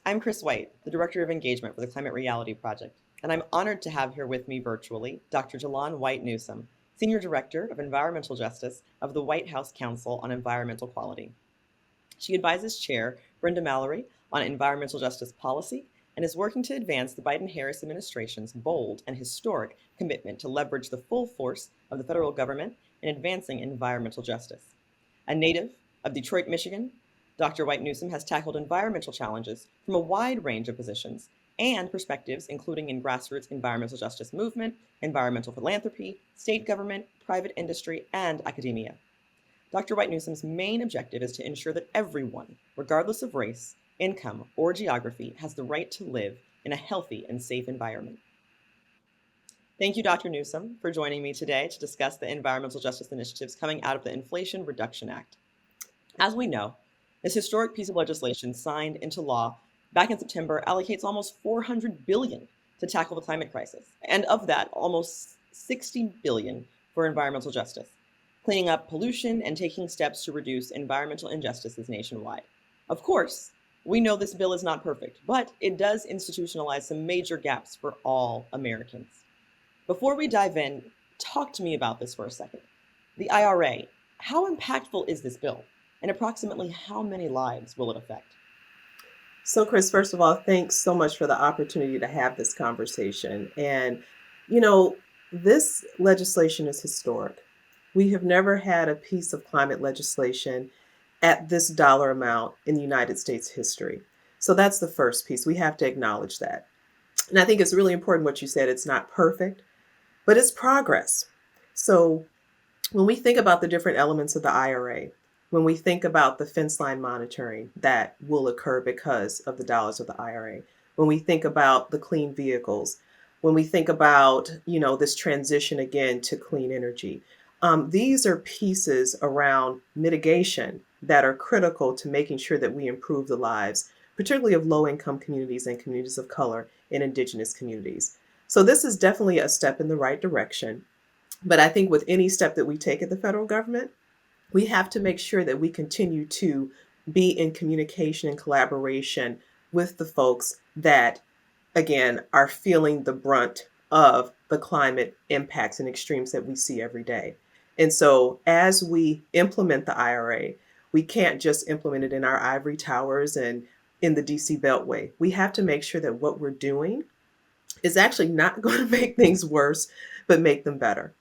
I'm Chris White, the Director of Engagement for the Climate Reality Project, and I'm honored to have here with me virtually Dr. Jalonne White-Newsome, Senior Director of Environmental Justice of the White House Council on Environmental Quality. She advises Chair Brenda Mallory on environmental justice policy and is working to advance the Biden-Harris administration's bold and historic commitment to leverage the full force of the federal government in advancing environmental justice. A native of Detroit, Michigan, Dr. White-Newsome has tackled environmental challenges from a wide range of positions and perspectives, including in grassroots environmental justice movement, environmental philanthropy, state government, private industry, and academia. Dr. White-Newsome's main objective is to ensure that everyone, regardless of race, income, or geography, has the right to live in a healthy and safe environment. Thank you, Dr. Newsome, for joining me today to discuss the environmental justice initiatives coming out of the Inflation Reduction Act. As we know, this historic piece of legislation signed into law back in September allocates almost $400 billion to tackle the climate crisis, and of that, almost $60 billion for environmental justice, cleaning up pollution and taking steps to reduce environmental injustices nationwide. Of course, we know this bill is not perfect, but it does institutionalize some major gaps for all Americans. Before we dive in, talk to me about this for a second. The IRA, how impactful is this bill? And approximately how many lives will it affect? So, Chris, first of all, thanks so much for the opportunity to have this conversation. And, this legislation is historic. We have never had a piece of climate legislation at this dollar amount in United States history. So that's the first piece. We have to acknowledge that. And I think it's really important what you said. It's not perfect, but it's progress. So when we think about the different elements of the IRA, when we think about the fence line monitoring that will occur because of the dollars of the IRA, when we think about the clean vehicles, when we think about, this transition again to clean energy, these are pieces around mitigation that are critical to making sure that we improve the lives, particularly of low-income communities and communities of color and indigenous communities. So this is definitely a step in the right direction. But I think with any step that we take at the federal government, we have to make sure that we continue to be in communication and collaboration with the folks that, again, are feeling the brunt of the climate impacts and extremes that we see every day. And so as we implement the IRA, we can't just implement it in our ivory towers and in the DC Beltway. We have to make sure that what we're doing is actually not going to make things worse, but make them better.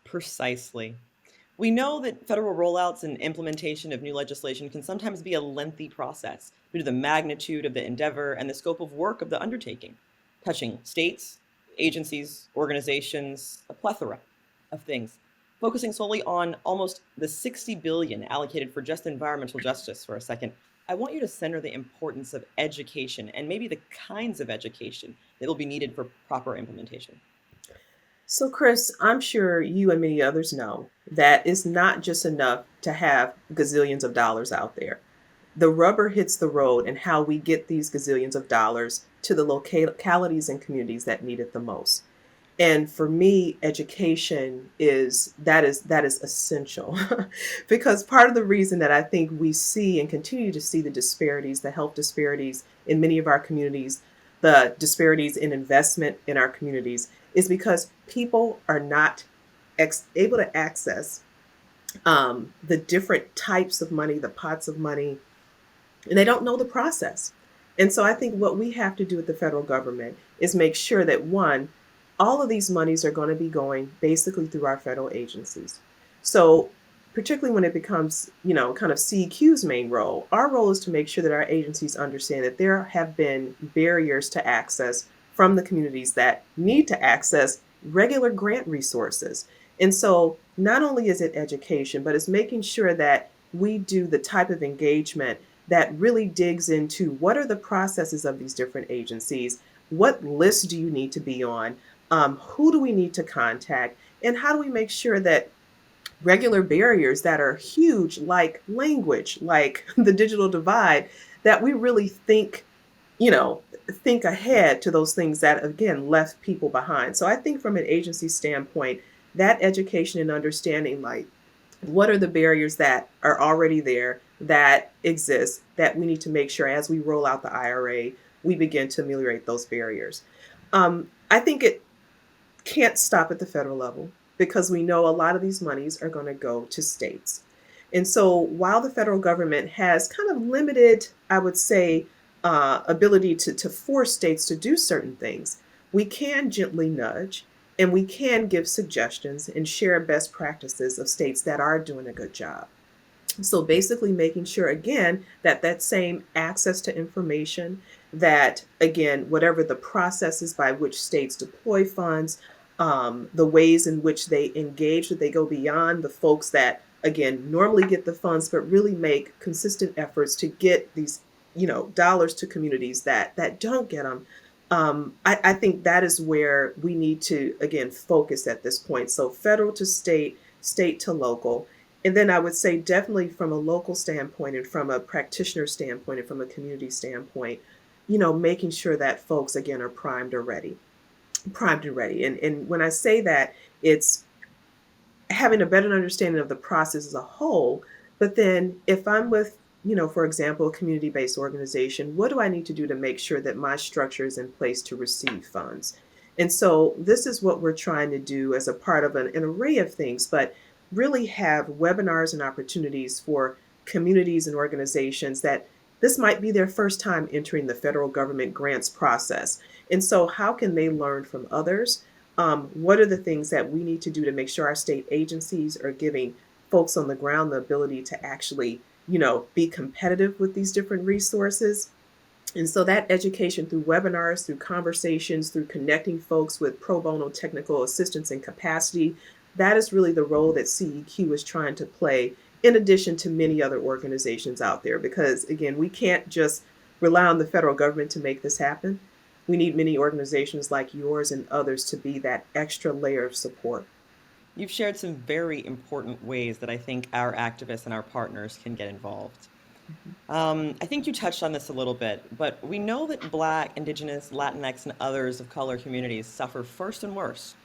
Precisely. We know that federal rollouts and implementation of new legislation can sometimes be a lengthy process due to the magnitude of the endeavor and the scope of work of the undertaking, touching states, agencies, organizations, a plethora of things. Focusing solely on almost the $60 billion allocated for just environmental justice for a second, I want you to center the importance of education and maybe the kinds of education that will be needed for proper implementation. So, Chris, I'm sure you and many others know that it's not just enough to have gazillions of dollars out there. The rubber hits the road and how we get these gazillions of dollars to the localities and communities that need it the most. And for me, education is essential because part of the reason that I think we see and continue to see the disparities, the health disparities in many of our communities, the disparities in investment in our communities, is because people are not able to access the different types of money, the pots of money, and they don't know the process. And so I think what we have to do with the federal government is make sure that, one, all of these monies are going to be going basically through our federal agencies. So particularly when it becomes, kind of CEQ's main role, our role is to make sure that our agencies understand that there have been barriers to access from the communities that need to access regular grant resources. And so not only is it education, but it's making sure that we do the type of engagement that really digs into what are the processes of these different agencies, what lists do you need to be on, who do we need to contact, and how do we make sure that regular barriers that are huge, like language, like the digital divide, that we really think ahead to those things that, again, left people behind. So I think from an agency standpoint, that education and understanding, like What are the barriers that are already there that exist that we need to make sure as we roll out the IRA, we begin to ameliorate those barriers? I think it can't stop at the federal level because we know a lot of these monies are going to go to states. And so while the federal government has kind of limited, I would say, ability to force states to do certain things, we can gently nudge and we can give suggestions and share best practices of states that are doing a good job. So basically making sure again that that same access to information, that again whatever the processes by which states deploy funds, the ways in which they engage, that they go beyond the folks that again normally get the funds but really make consistent efforts to get these dollars to communities that don't get them. I think that is where we need to again focus at this point. So federal to state, state to local. And then I would say definitely from a local standpoint and from a practitioner standpoint and from a community standpoint, making sure that folks again are primed and ready. And when I say that, it's having a better understanding of the process as a whole. But then if I'm with, for example, a community-based organization, what do I need to do to make sure that my structure is in place to receive funds? And so this is what we're trying to do as a part of an array of things, but really have webinars and opportunities for communities and organizations that this might be their first time entering the federal government grants process. And so how can they learn from others? What are the things that we need to do to make sure our state agencies are giving folks on the ground the ability to actually, be competitive with these different resources? And so that education through webinars, through conversations, through connecting folks with pro bono technical assistance and capacity, that is really the role that CEQ is trying to play, in addition to many other organizations out there. Because again, we can't just rely on the federal government to make this happen. We need many organizations like yours and others to be that extra layer of support. You've shared some very important ways that I think our activists and our partners can get involved. Mhm. I think you touched on this a little bit, but we know that Black, Indigenous, Latinx, and others of color communities suffer first and worst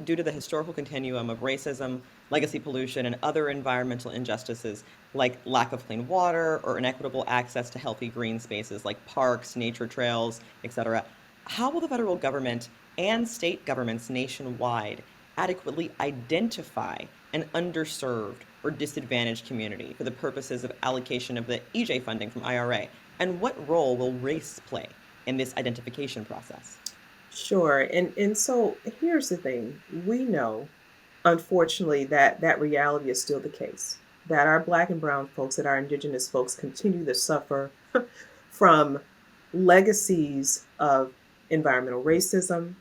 due to the historical continuum of racism, legacy pollution, and other environmental injustices like lack of clean water or inequitable access to healthy green spaces like parks, nature trails, etc. How will the federal government and state governments nationwide adequately identify an underserved or disadvantaged community for the purposes of allocation of the EJ funding from IRA? And what role will race play in this identification process? Sure. And so here's the thing. We know, unfortunately, that that reality is still the case. That our black and brown folks, that our indigenous folks continue to suffer from legacies of environmental racism,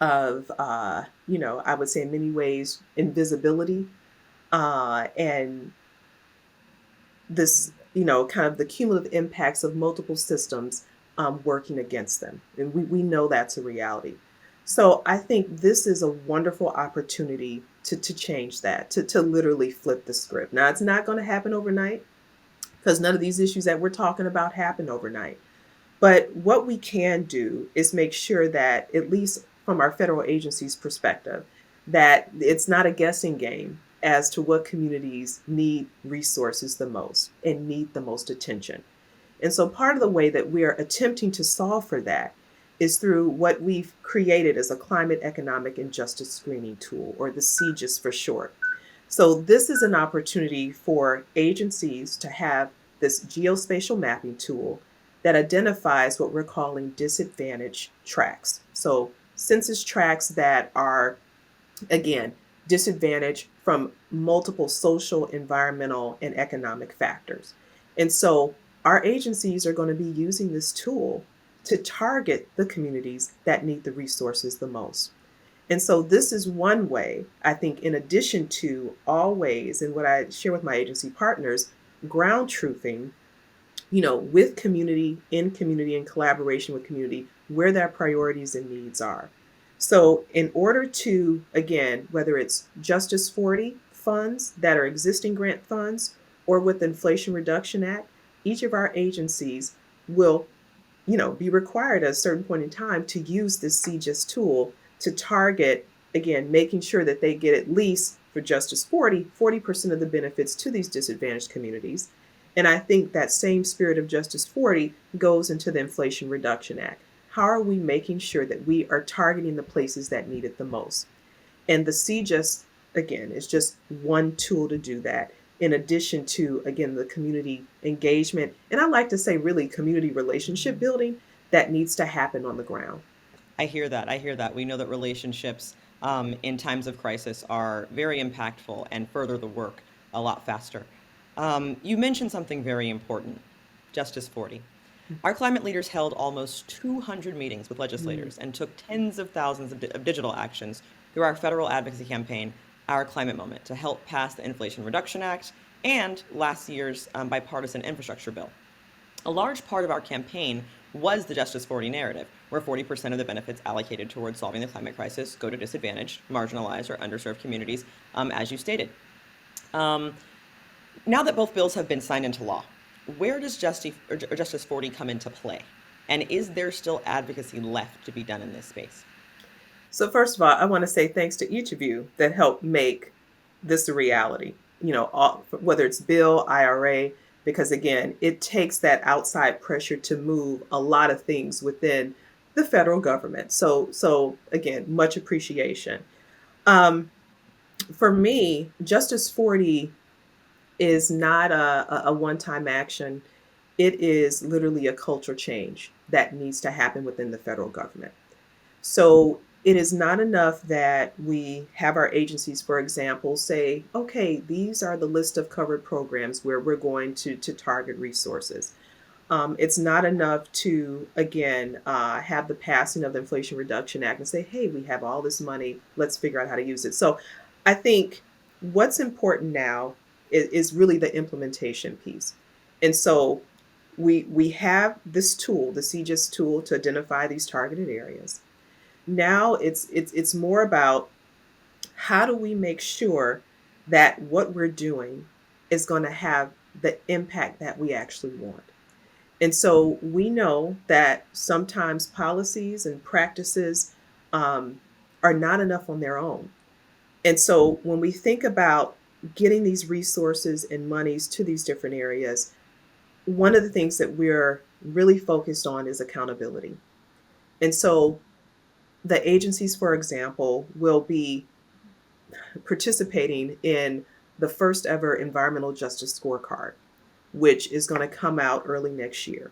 of I would say in many ways invisibility, and this, kind of the cumulative impacts of multiple systems working against them. And we know that's a reality. So I think this is a wonderful opportunity to change that, to literally flip the script. Now, it's not going to happen overnight because none of these issues that we're talking about happen overnight. But what we can do is make sure that, at least from our federal agency's perspective, that it's not a guessing game as to what communities need resources the most and need the most attention. And so part of the way that we are attempting to solve for that is through what we've created as a climate economic and justice screening tool, or the CEGIS for short. So this is an opportunity for agencies to have this geospatial mapping tool that identifies what we're calling disadvantaged tracts. So census tracts that are, again, disadvantaged from multiple social, environmental, and economic factors. And so our agencies are going to be using this tool to target the communities that need the resources the most. And so this is one way, I think, in addition to always, and what I share with my agency partners, ground truthing, with community, in community, in collaboration with community, where their priorities and needs are. So in order to, again, whether it's Justice 40 funds that are existing grant funds or with the Inflation Reduction Act, each of our agencies will, be required at a certain point in time to use this CGIS tool to target, again, making sure that they get at least for Justice 40% of the benefits to these disadvantaged communities. And I think that same spirit of Justice 40 goes into the Inflation Reduction Act. How are we making sure that we are targeting the places that need it the most? And the CJUST, again, is just one tool to do that, in addition to, again, the community engagement. And I like to say, really, community relationship building that needs to happen on the ground. I hear that. I hear that. We know that relationships in times of crisis are very impactful and further the work a lot faster. You mentioned something very important, Justice 40. Our climate leaders held almost 200 meetings with Mm. legislators and took tens of thousands of digital actions through our federal advocacy campaign, Our Climate Moment, to help pass the Inflation Reduction Act and last year's bipartisan infrastructure bill. A large part of our campaign was the Justice 40 narrative, where 40% of the benefits allocated towards solving the climate crisis go to disadvantaged, marginalized, or underserved communities, as you stated. Um, Now that both bills have been signed into law, where does Justice 40 come into play? And is there still advocacy left to be done in this space? So, first of all, I want to say thanks to each of you that helped make this a reality. Whether it's bill, IRA, because again, it takes that outside pressure to move a lot of things within the federal government. So again, much appreciation. Um, for me, Justice 40 is not a one-time action. It is literally a culture change that needs to happen within the federal government. So it is not enough that we have our agencies, for example, say, okay, these are the list of covered programs where we're going to target resources. It's not enough to, again, have the passing of the Inflation Reduction Act and say, hey, we have all this money, let's figure out how to use it. So I think what's important now is really the implementation piece. And so we have this tool, the CGIS tool, to identify these targeted areas. Now it's more about how do we make sure that what we're doing is going to have the impact that we actually want. And so we know that sometimes policies and practices um, are not enough on their own. And so when we think about getting these resources and monies to these different areas, one of the things that we're really focused on is accountability. And so the agencies, for example, will be participating in the first ever environmental justice scorecard, which is going to come out early next year.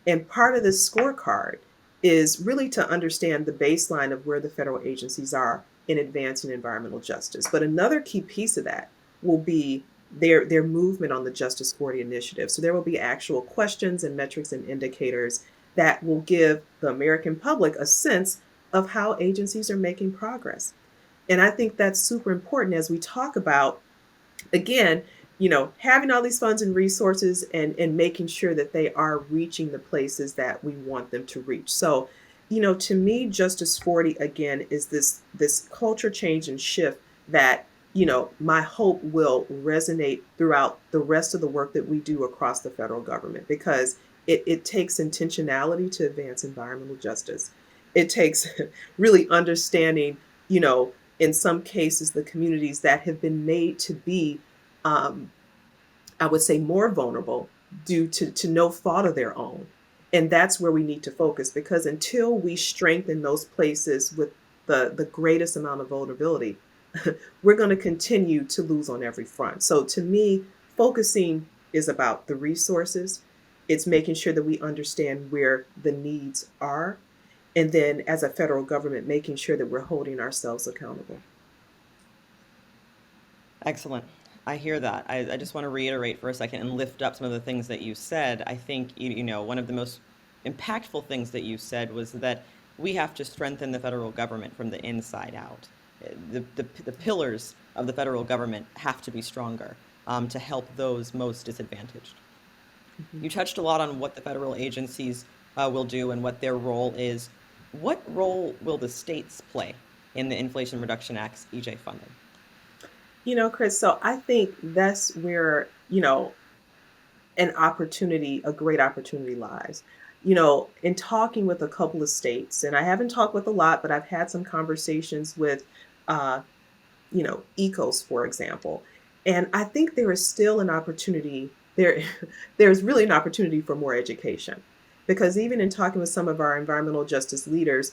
And part of this scorecard is really to understand the baseline of where the federal agencies are in advancing environmental justice. But another key piece of that will be their movement on the Justice 40 initiative. So there will be actual questions and metrics and indicators that will give the American public a sense of how agencies are making progress. And I think that's super important as we talk about, again, having all these funds and resources and making sure that they are reaching the places that we want them to reach. So, to me, Justice 40 again is this culture change and shift that, my hope will resonate throughout the rest of the work that we do across the federal government, because it takes intentionality to advance environmental justice. It takes really understanding, in some cases, the communities that have been made to be, um, I would say, more vulnerable due to no fault of their own. And that's where we need to focus, because until we strengthen those places with the greatest amount of vulnerability, we're going to continue to lose on every front. So to me, focusing is about the resources. It's making sure that we understand where the needs are. And then as a federal government, making sure that we're holding ourselves accountable. Excellent. I hear that. I just want to reiterate for a second and lift up some of the things that you said. I think, one of the most impactful things that you said was that we have to strengthen the federal government from the inside out. The pillars of the federal government have to be stronger to help those most disadvantaged. Mhm. You touched a lot on what the federal agencies will do and what their role is. What role will the states play in the Inflation Reduction Act's EJ funding? Chris, so I think that's where, a great opportunity lies. In talking with a couple of states, and I haven't talked with a lot, but I've had some conversations with uh, ecos, for example. And I think there is still an opportunity there. There's really an opportunity for more education, because even in talking with some of our environmental justice leaders,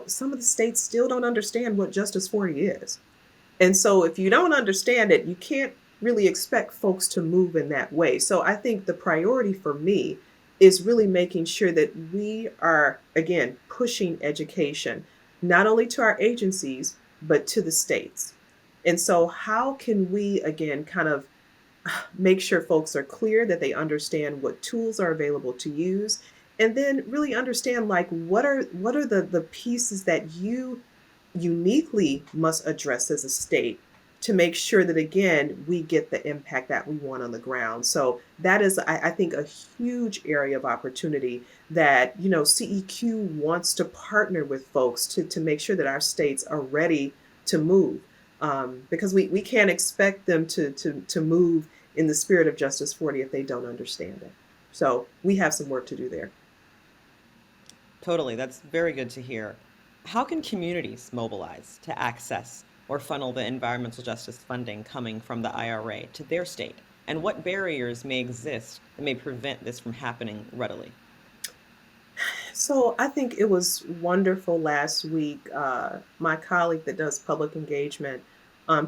some of the states still don't understand what Justice 40 is. And so if you don't understand it, you can't really expect folks to move in that way. So I think the priority for me is really making sure that we are, again, pushing education, not only to our agencies, but to the states. And so, how can we, again, kind of make sure folks are clear that they understand what tools are available to use, and then really understand, like, what are the pieces that you uniquely must address as a state to make sure that, again, we get the impact that we want on the ground. So that is, I think, a huge area of opportunity that CEQ wants to partner with folks to make sure that our states are ready to move, because we can't expect them to move in the spirit of Justice 40 if they don't understand it. So we have some work to do there. Totally, that's very good to hear. How can communities mobilize to access or funnel the environmental justice funding coming from the IRA to their state? And what barriers may exist that may prevent this from happening readily? So I think it was wonderful last week. My colleague that does public engagement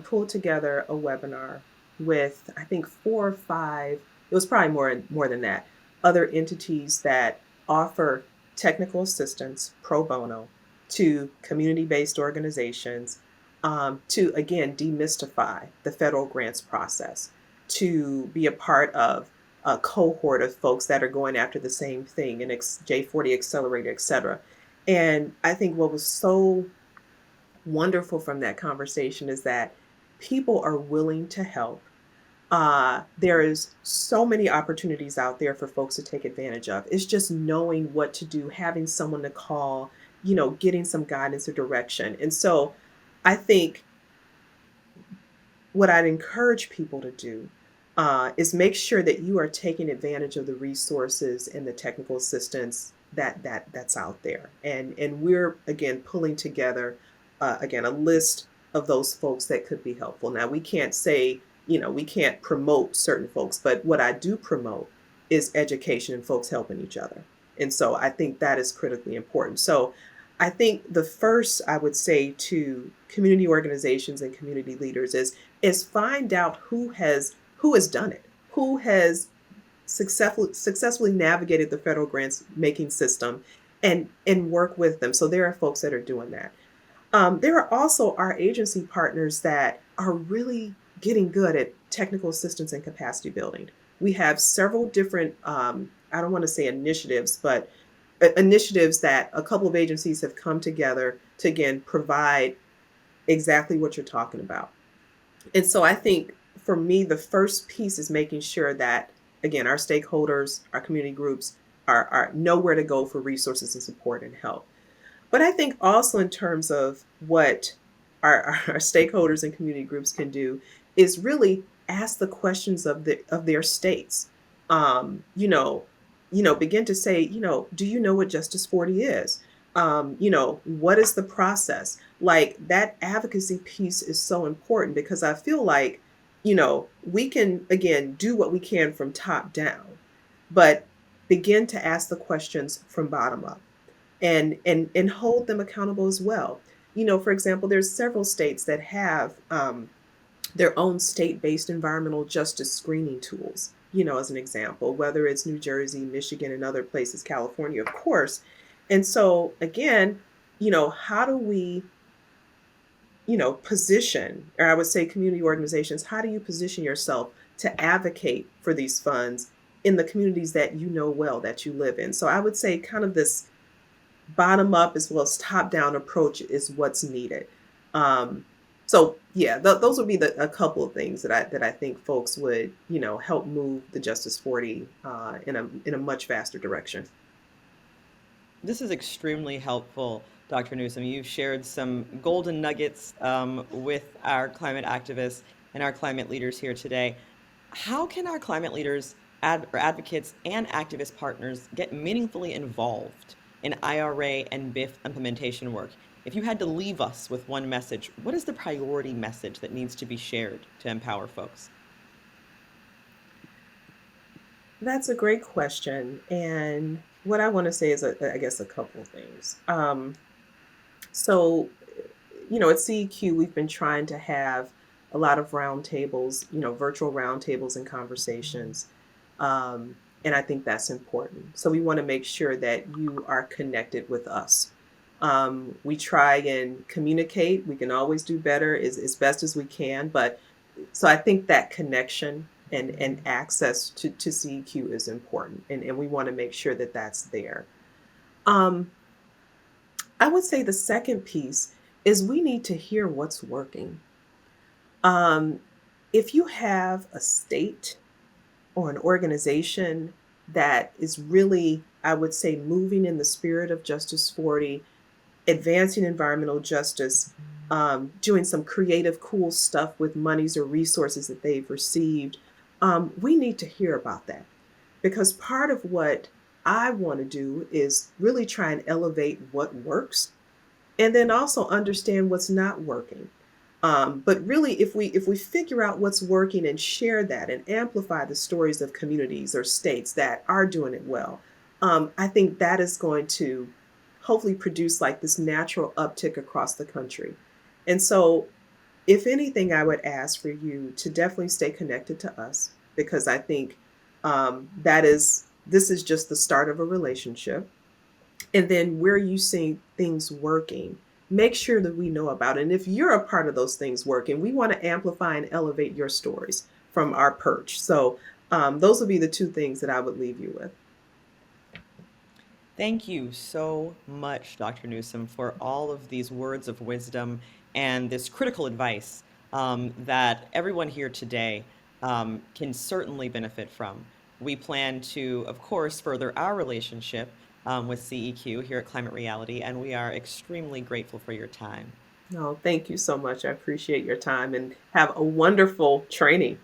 pulled together a webinar with, I think, 4 or 5. It was probably more than that. Other entities that offer technical assistance pro bono to community-based organizations, to, again, demystify the federal grants process, to be a part of a cohort of folks that are going after the same thing, and J40 Accelerator, et cetera. And I think what was so wonderful from that conversation is that people are willing to help. There is so many opportunities out there for folks to take advantage of. It's just knowing what to do, having someone to call, getting some guidance or direction. And so I think what I'd encourage people to do is make sure that you are taking advantage of the resources and the technical assistance that's out there. And we're, again, pulling together, again, a list of those folks that could be helpful. Now, we can't say, we can't promote certain folks, but what I do promote is education and folks helping each other. And so I think that is critically important. So I think the first I would say to community organizations and community leaders is find out who has done it, who has successfully navigated the federal grants making system, and work with them. So there are folks that are doing that. There are also our agency partners that are really getting good at technical assistance and capacity building. We have several different, I don't want to say initiatives, but initiatives that a couple of agencies have come together to, again, provide exactly what you're talking about. And so I think for me, the first piece is making sure that, again, our stakeholders, our community groups are know where to go for resources and support and help. But I think also in terms of what our stakeholders and community groups can do is really ask the questions of their states. Begin to say, do you know what Justice 40 is? What is the process? Like, that advocacy piece is so important, because I feel like, we can, again, do what we can from top down, but begin to ask the questions from bottom up, and hold them accountable as well. For example, there's several states that have their own state-based environmental justice screening tools, as an example, whether it's New Jersey, Michigan, and other places, California, of course. And so, again, how do we, position, or I would say community organizations, how do you position yourself to advocate for these funds in the communities that you know well, that you live in? So I would say kind of this bottom up as well as top down approach is what's needed. So yeah, those would be a couple of things that I think folks would, help move the Justice 40 in a much faster direction. This is extremely helpful, Dr. Newsome. You've shared some golden nuggets with our climate activists and our climate leaders here today. How can our climate leaders, or advocates, and activist partners get meaningfully involved in IRA and BIF implementation work If you had to leave us with one message, what is the priority message that needs to be shared to empower folks? That's a great question. And what I want to say is, I guess, a couple of things. So, at CEQ, we've been trying to have a lot of roundtables, virtual roundtables and conversations. And I think that's important. So we want to make sure that you are connected with us. We try and communicate. We can always do better as best as we can. But so I think that connection and access to CEQ is important. And we want to make sure that that's there. Um, I would say the second piece is we need to hear what's working. Um, if you have a state or an organization that is really, I would say, moving in the spirit of Justice 40, advancing environmental justice, doing some creative, cool stuff with monies or resources that they've received, we need to hear about that. Because part of what I want to do is really try and elevate what works and then also understand what's not working. But really, if we figure out what's working and share that and amplify the stories of communities or states that are doing it well, I think that is going to hopefully produce like this natural uptick across the country. And so, if anything, I would ask for you to definitely stay connected to us because I think that is this is just the start of a relationship. And then where you see things working, make sure that we know about it. And if you're a part of those things working, we want to amplify and elevate your stories from our perch. So those would be the two things that I would leave you with. Thank you so much, Dr. Newsome, for all of these words of wisdom and this critical advice that everyone here today can certainly benefit from. We plan to, of course, further our relationship with CEQ here at Climate Reality, and we are extremely grateful for your time. No, thank you so much. I appreciate your time and have a wonderful training.